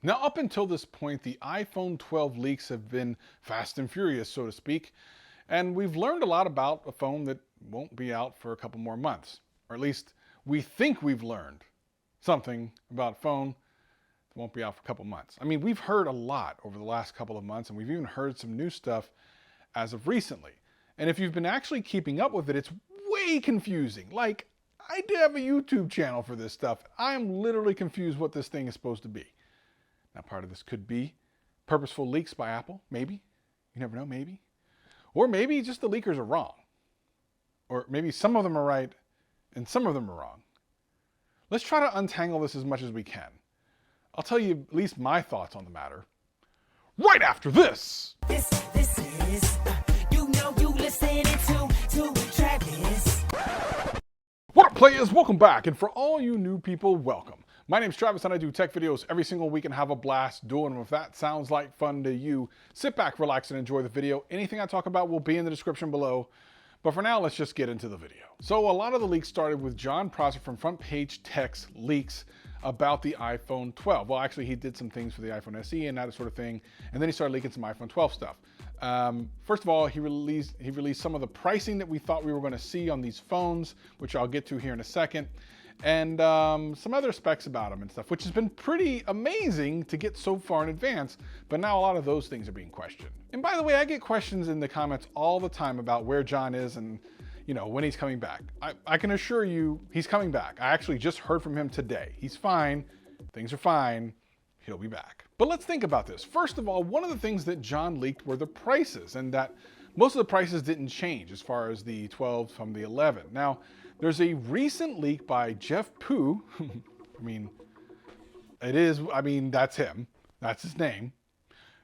Now, up until this point, the iPhone 12 leaks have been fast and furious, so to speak, and we've learned a lot about a phone that won't be out for a couple more months. Or at least we think we've learned something about a phone that won't be out for a couple months. I mean, we've heard a lot over the last couple of months, and we've even heard some new stuff as of recently. And if you've been actually keeping up with it, it's way confusing. Like, I did have a YouTube channel for this stuff. I am literally confused what this thing is supposed to be. Now, part of this could be purposeful leaks by Apple, maybe. You never know, maybe. Or maybe just the leakers are wrong. Or maybe some of them are right and some of them are wrong. Let's try to untangle this as much as we can. I'll tell you at least my thoughts on the matter right after this. This is, you listening to Travis. What up, players? Welcome back. And for all you new people, welcome. My name's Travis and I do tech videos every single week and have a blast doing them. If that sounds like fun to you, sit back, relax, and enjoy the video. Anything I talk about will be in the description below. But for now, let's just get into the video. So a lot of the leaks started with John Prosser from Front Page Tech's leaks about the iPhone 12. Well, actually, he did some things for the iPhone SE and that sort of thing. And then he started leaking some iPhone 12 stuff. First of all, he released some of the pricing that we thought we were going to see on these phones, which I'll get to here in a second. And some other specs about them and stuff, which has been pretty amazing to get so far in advance. But now a lot of those things are being questioned. And by the way, I get questions in the comments all the time about where John is and, you know, when he's coming back. I can assure you he's coming back. I actually just heard from him today. He's fine. Things are fine. He'll be back. But let's think about this. First of all, one of the things that John leaked were the prices, and that most of the prices didn't change as far as the 12 from the 11. Now, there's a recent leak by Jeff Poo. That's him. That's his name.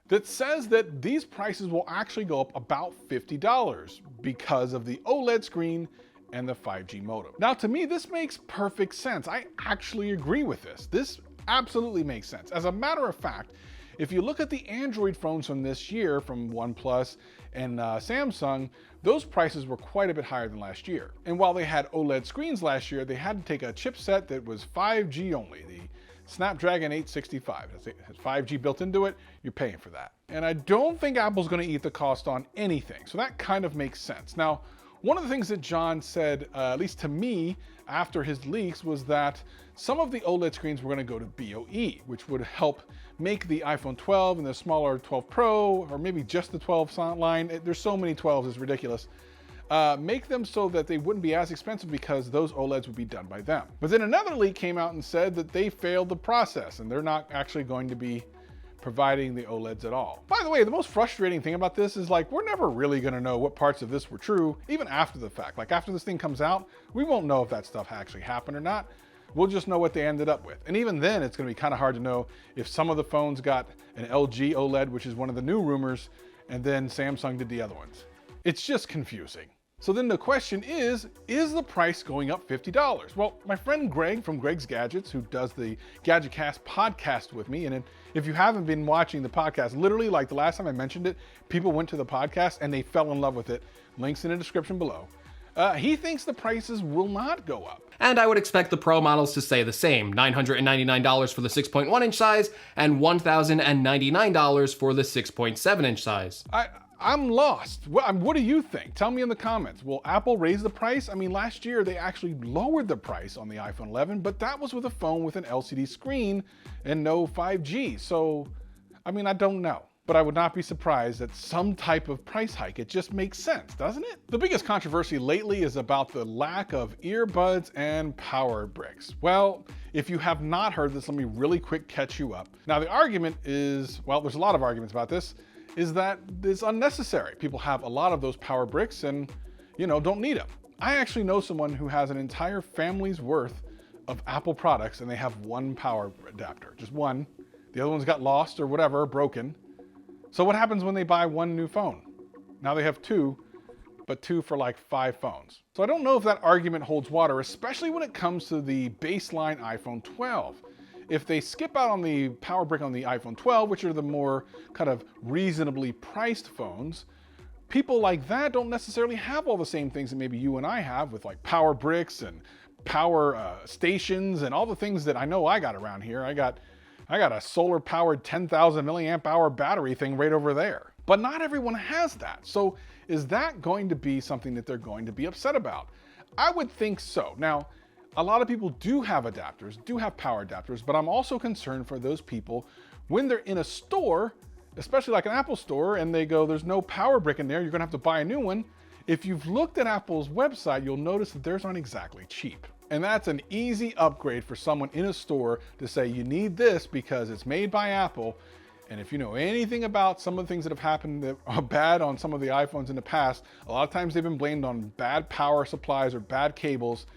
That says that these prices will actually go up about $50 because of the OLED screen and the 5G modem. Now, to me, this makes perfect sense. I actually agree with this. This absolutely makes sense. As a matter of fact, if you look at the Android phones from this year, from OnePlus and Samsung, those prices were quite a bit higher than last year. And while they had OLED screens last year, they had to take a chipset that was 5G only, the Snapdragon 865. It has 5G built into it, you're paying for that. And I don't think Apple's gonna eat the cost on anything, so that kind of makes sense. Now, one of the things that John said, at least to me, after his leaks, was that some of the OLED screens were going to go to BOE, which would help make the iPhone 12 and the smaller 12 Pro, or maybe just the 12 line, there's so many 12s, it's ridiculous, make them so that they wouldn't be as expensive because those OLEDs would be done by them. But then another leak came out and said that they failed the process and they're not actually going to be providing the OLEDs at all. By the way, the most frustrating thing about this is, like, we're never really gonna know what parts of this were true, even after the fact. Like, after this thing comes out, we won't know if that stuff actually happened or not. We'll just know what they ended up with. And even then, it's gonna be kind of hard to know if some of the phones got an LG OLED, which is one of the new rumors, and then Samsung did the other ones. It's just confusing. So then the question is the price going up $50? Well, my friend Greg from Greg's Gadgets, who does the GadgetCast podcast with me, and if you haven't been watching the podcast, literally like the last time I mentioned it, people went to the podcast and they fell in love with it. Links in the description below. He thinks the prices will not go up. And I would expect the Pro models to stay the same, $999 for the 6.1-inch size and $1,099 for the 6.7-inch size. I'm lost. What do you think? Tell me in the comments. Will Apple raise the price? I mean, last year they actually lowered the price on the iPhone 11, but that was with a phone with an LCD screen and no 5G. So, I mean, I don't know. But I would not be surprised at some type of price hike. It just makes sense, doesn't it? The biggest controversy lately is about the lack of earbuds and power bricks. Well, if you have not heard this, let me really quick catch you up. Now, the argument is, well, there's a lot of arguments about this, is that it's unnecessary. People have a lot of those power bricks and, you know, don't need them. I actually know someone who has an entire family's worth of Apple products and they have one power adapter, just one. The other one's got lost or whatever, broken. So what happens when they buy one new phone? Now they have two, but two for like 5 phones. So I don't know if that argument holds water, especially when it comes to the baseline iPhone 12. If they skip out on the power brick on the iPhone 12, which are the more kind of reasonably priced phones, people like that don't necessarily have all the same things that maybe you and I have with like power bricks and power stations and all the things that I know I got around here. I got I got a solar powered 10,000 milliamp hour battery thing right over there. But not everyone has that. So is that going to be something that they're going to be upset about? I would think so. Now, a lot of people do have adapters, do have power adapters, but I'm also concerned for those people when they're in a store, especially like an Apple store, and they go, there's no power brick in there, you're gonna have to buy a new one. If you've looked at Apple's website, you'll notice that theirs aren't exactly cheap. And that's an easy upgrade for someone in a store to say, you need this because it's made by Apple. And if you know anything about some of the things that have happened that are bad on some of the iPhones in the past, a lot of times they've been blamed on bad power supplies or bad cables.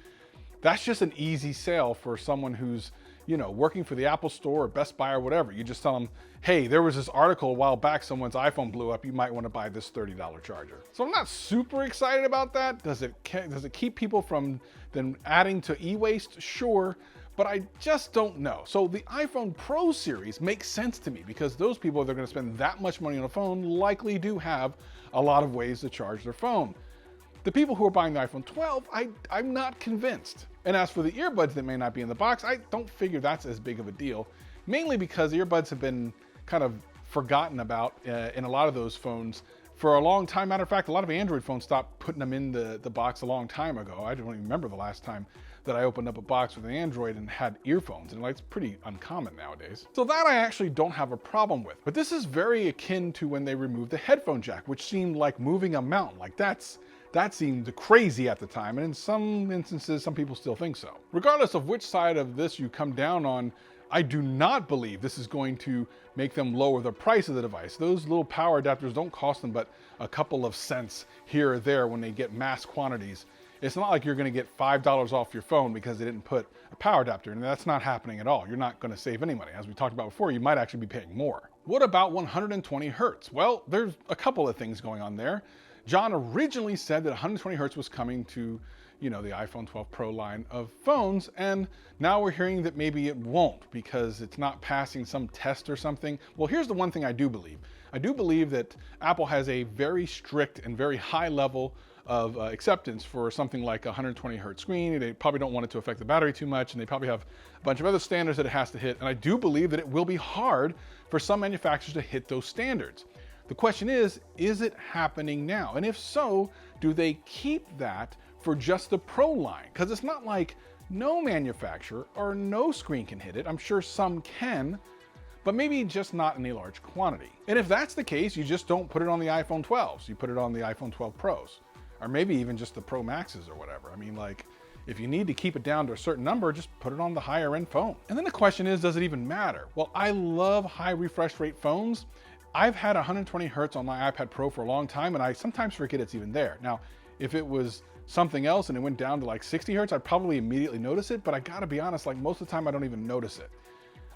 That's just an easy sale for someone who's, you know, working for the Apple store or Best Buy or whatever. You just tell them, hey, there was this article a while back, someone's iPhone blew up, you might want to buy this $30 charger. So I'm not super excited about that. Does it keep people from then adding to e-waste? Sure, but I just don't know. So the iPhone Pro series makes sense to me because those people that are going to spend that much money on a phone likely do have a lot of ways to charge their phone. The people who are buying the iPhone 12, I'm not convinced. And as for the earbuds that may not be in the box, I don't figure that's as big of a deal, mainly because earbuds have been kind of forgotten about in a lot of those phones for a long time. Matter of fact, a lot of Android phones stopped putting them in the box a long time ago. I don't even remember the last time that I opened up a box with an Android and had earphones, and it's pretty uncommon nowadays. So that I actually don't have a problem with. But this is very akin to when they removed the headphone jack, which seemed like moving a mountain. Like that seemed crazy at the time, and in some instances, some people still think so. Regardless of which side of this you come down on, I do not believe this is going to make them lower the price of the device. Those little power adapters don't cost them but a couple of cents here or there when they get mass quantities. It's not like you're going to get $5 off your phone because they didn't put a power adapter in. That's not happening at all. You're not going to save any money. As we talked about before, you might actually be paying more. What about 120 hertz? Well, there's a couple of things going on there. John originally said that 120 hertz was coming to, you know, the iPhone 12 Pro line of phones, and now we're hearing that maybe it won't because it's not passing some test or something. Well, here's the one thing I do believe. I do believe that Apple has a very strict and very high level of acceptance for something like a 120 hertz screen. They probably don't want it to affect the battery too much, and they probably have a bunch of other standards that it has to hit. And I do believe that it will be hard for some manufacturers to hit those standards. The question is it happening now? And if so, do they keep that for just the Pro line? Because it's not like no manufacturer or no screen can hit it. I'm sure some can, but maybe just not in a large quantity. And if that's the case, you just don't put it on the iPhone 12s. You put it on the iPhone 12 Pros, or maybe even just the Pro Maxes or whatever. I mean, like, if you need to keep it down to a certain number, just put it on the higher end phone. And then the question is, does it even matter? Well, I love high refresh rate phones. I've had 120 hertz on my iPad Pro for a long time, and I sometimes forget it's even there. Now, if it was something else and it went down to like 60 hertz, I'd probably immediately notice it, but I gotta be honest, like most of the time I don't even notice it.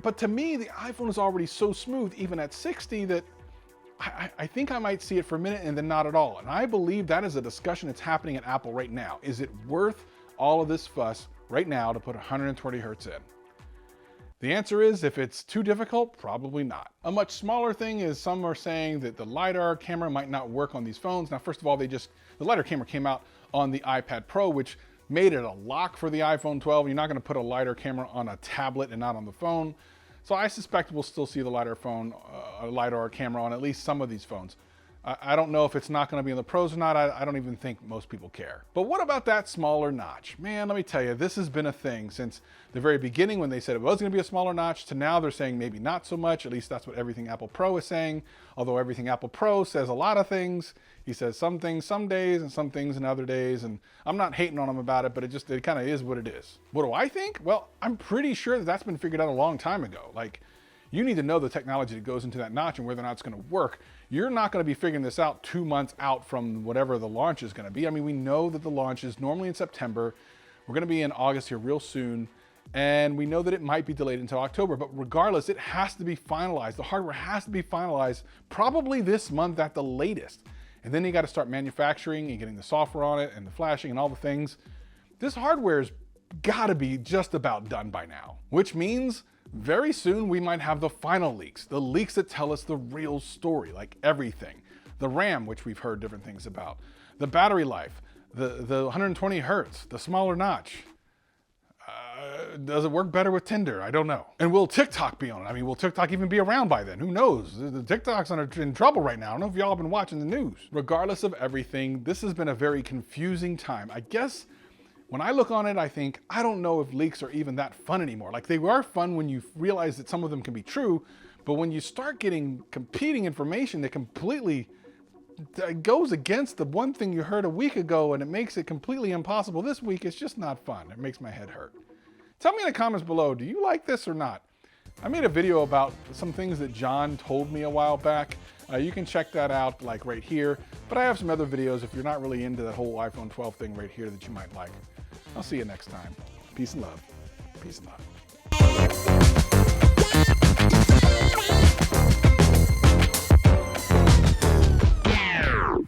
But to me, the iPhone is already so smooth, even at 60, that I think I might see it for a minute and then not at all. And I believe that is a discussion that's happening at Apple right now. Is it worth all of this fuss right now to put 120 hertz in? The answer is, if it's too difficult, probably not. A much smaller thing is some are saying that the LiDAR camera might not work on these phones. Now, first of all, the LiDAR camera came out on the iPad Pro, which made it a lock for the iPhone 12. You're not gonna put a LiDAR camera on a tablet and not on the phone. So I suspect we'll still see the LiDAR camera on at least some of these phones. I don't know if it's not going to be in the Pros or not. I don't even think most people care. But what about that smaller notch? Man, let me tell you, this has been a thing since the very beginning when they said it was going to be a smaller notch, to now they're saying maybe not so much. At least that's what Everything Apple Pro is saying. Although Everything Apple Pro says a lot of things. He says some things some days and some things in other days. And I'm not hating on him about it, but it kind of is what it is. What do I think? Well, I'm pretty sure that that's been figured out a long time ago. Like, you need to know the technology that goes into that notch and whether or not it's going to work. You're not going to be figuring this out 2 months out from whatever the launch is going to be. I mean, we know that the launch is normally in September. We're going to be in August here real soon. And we know that it might be delayed until October. But regardless, it has to be finalized. The hardware has to be finalized probably this month at the latest. And then you got to start manufacturing and getting the software on it and the flashing and all the things. This hardware's got to be just about done by now, which means very soon we might have the final leaks, the leaks that tell us the real story, like everything. The RAM, which we've heard different things about, the battery life, the 120 hertz, the smaller notch. Does it work better with Tinder? I don't know. And will TikTok be on it? I mean, will TikTok even be around by then? Who knows? The TikTok's in trouble right now. I don't know if y'all have been watching the news. Regardless of everything, this has been a very confusing time. I guess when I look on it, I think, I don't know if leaks are even that fun anymore. Like, they are fun when you realize that some of them can be true, but when you start getting competing information that completely goes against the one thing you heard a week ago and it makes it completely impossible this week, it's just not fun. It makes my head hurt. Tell me in the comments below, do you like this or not? I made a video about some things that John told me a while back. You can check that out like right here, but I have some other videos if you're not really into that whole iPhone 12 thing right here that you might like. I'll see you next time. Peace and love. Peace and love.